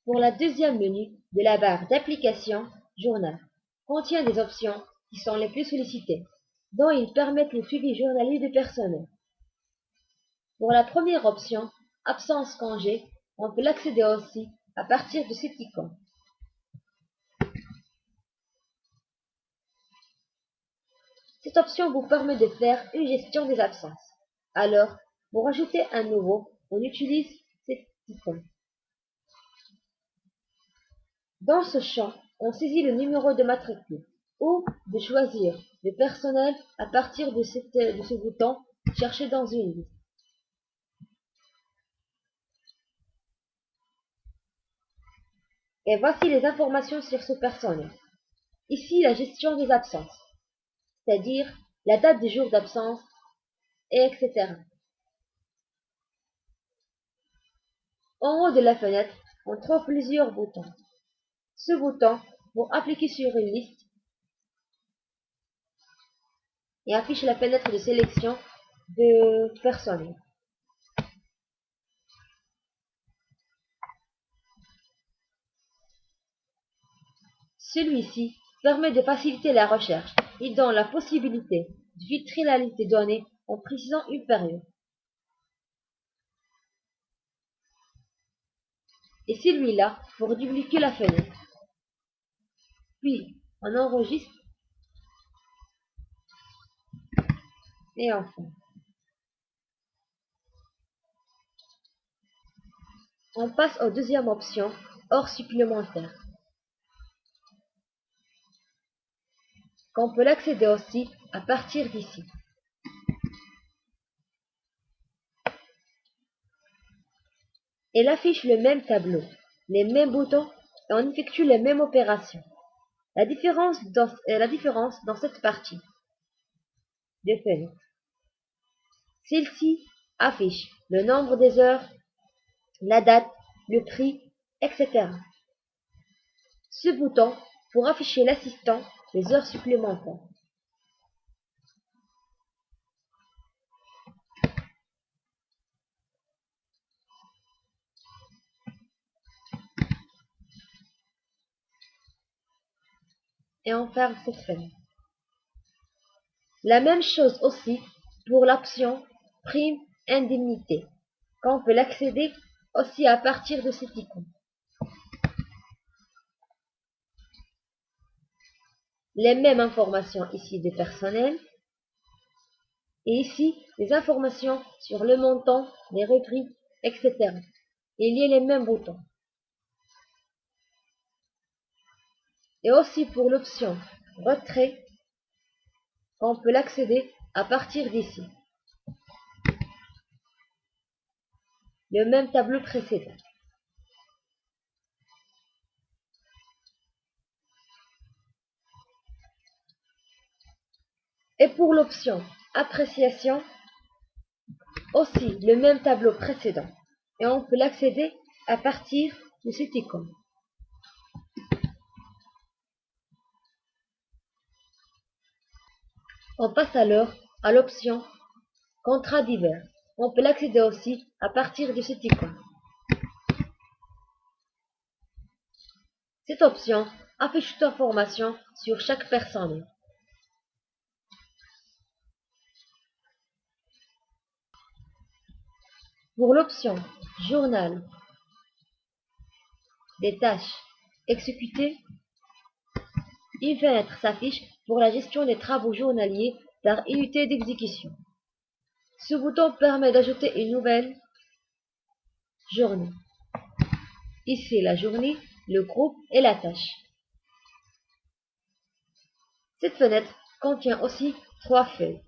pour la deuxième menu de la barre d'application Journal contient des options qui sont les plus sollicitées, dont ils permettent le suivi journalier du personnel. Pour la première option, absence congé, on peut l'accéder aussi à partir de cette icône. Cette option vous permet de faire une gestion des absences. Alors, pour ajouter un nouveau, on utilise cette icône. Dans ce champ, on saisit le numéro de matricule ou de choisir le personnel à partir de ce bouton « Chercher dans une liste ». Et voici les informations sur ce personnel. Ici, la gestion des absences, c'est-à-dire la date du jour d'absence, etc. En haut de la fenêtre, on trouve plusieurs boutons. Ce bouton pour appliquer sur une liste et affiche la fenêtre de sélection de personnel. Celui-ci permet de faciliter la recherche et donne la possibilité de filtrer la liste des données en précisant une période. Et celui-là pour dupliquer la fenêtre. Puis, on enregistre et enfin. On passe aux deuxième option, heures supplémentaires, qu'on peut l'accéder aussi à partir d'ici. Elle affiche le même tableau, les mêmes boutons et on effectue les mêmes opérations. La différence dans cette partie de fenêtre. Celle-ci affiche le nombre des heures, la date, le prix, etc. Ce bouton pour afficher l'assistant les heures supplémentaires. Et on ferme cette fenêtre. La même chose aussi pour l'option prime indemnité, qu'on peut l'accéder aussi à partir de cette icône. Les mêmes informations ici de personnel et ici les informations sur le montant, les rubriques, etc. Il y a les mêmes boutons. Et aussi pour l'option retrait, on peut l'accéder à partir d'ici. Le même tableau précédent. Et pour l'option appréciation, aussi le même tableau précédent. Et on peut l'accéder à partir de cette icône. On passe alors à l'option contrat divers. On peut l'accéder aussi à partir de cette icône. Cette option affiche toute information sur chaque personne. Pour l'option journal des tâches exécutées, une fenêtre s'affiche pour la gestion des travaux journaliers par unité d'exécution. Ce bouton permet d'ajouter une nouvelle journée. Ici la journée, le groupe et la tâche. Cette fenêtre contient aussi 3 feuilles.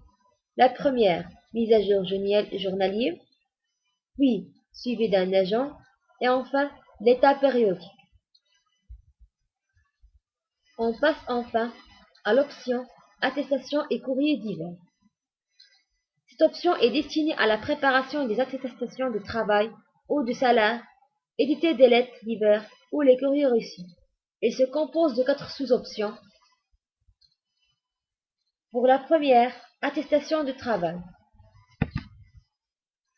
La première, mise à jour journalier, puis suivi d'un agent, et enfin l'état périodique. On passe enfin à l'option attestation et courrier divers. Cette option est destinée à la préparation des attestations de travail ou de salaire, éditer des lettres diverses ou les courriers reçus. Elle se compose de 4 sous-options. Pour la première, attestation de travail.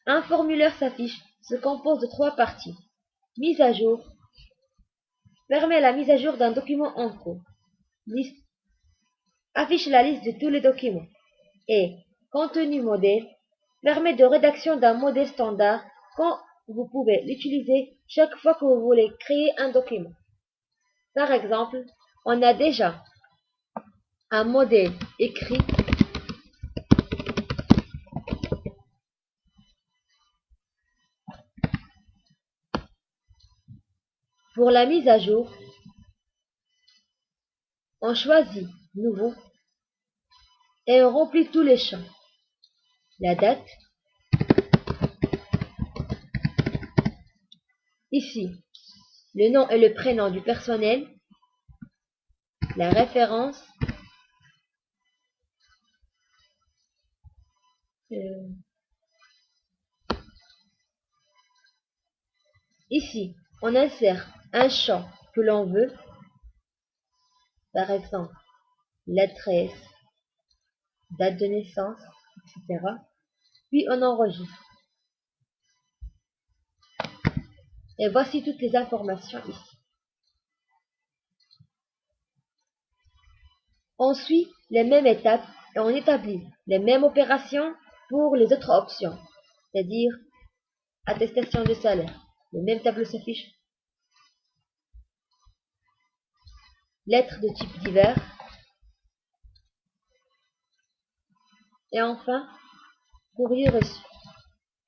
Un formulaire s'affiche, se compose de 3 parties. Mise à jour, permet la mise à jour d'un document en cours. Liste affiche la liste de tous les documents. Et contenu modèle permet de rédaction d'un modèle standard quand vous pouvez l'utiliser chaque fois que vous voulez créer un document. Par exemple, on a déjà un modèle écrit pour la mise à jour. On choisit Nouveau et on remplit tous les champs. La date, ici, le nom et le prénom du personnel, la référence, ici, on insère un champ que l'on veut, par exemple, l'adresse, date de naissance, etc. Puis on enregistre. Et voici toutes les informations ici. On suit les mêmes étapes et on établit les mêmes opérations pour les autres options, c'est-à-dire attestation de salaire. Le même tableau s'affiche. Lettres de type divers. Et enfin, courrier reçu.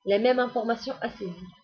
Les mêmes informations à saisir.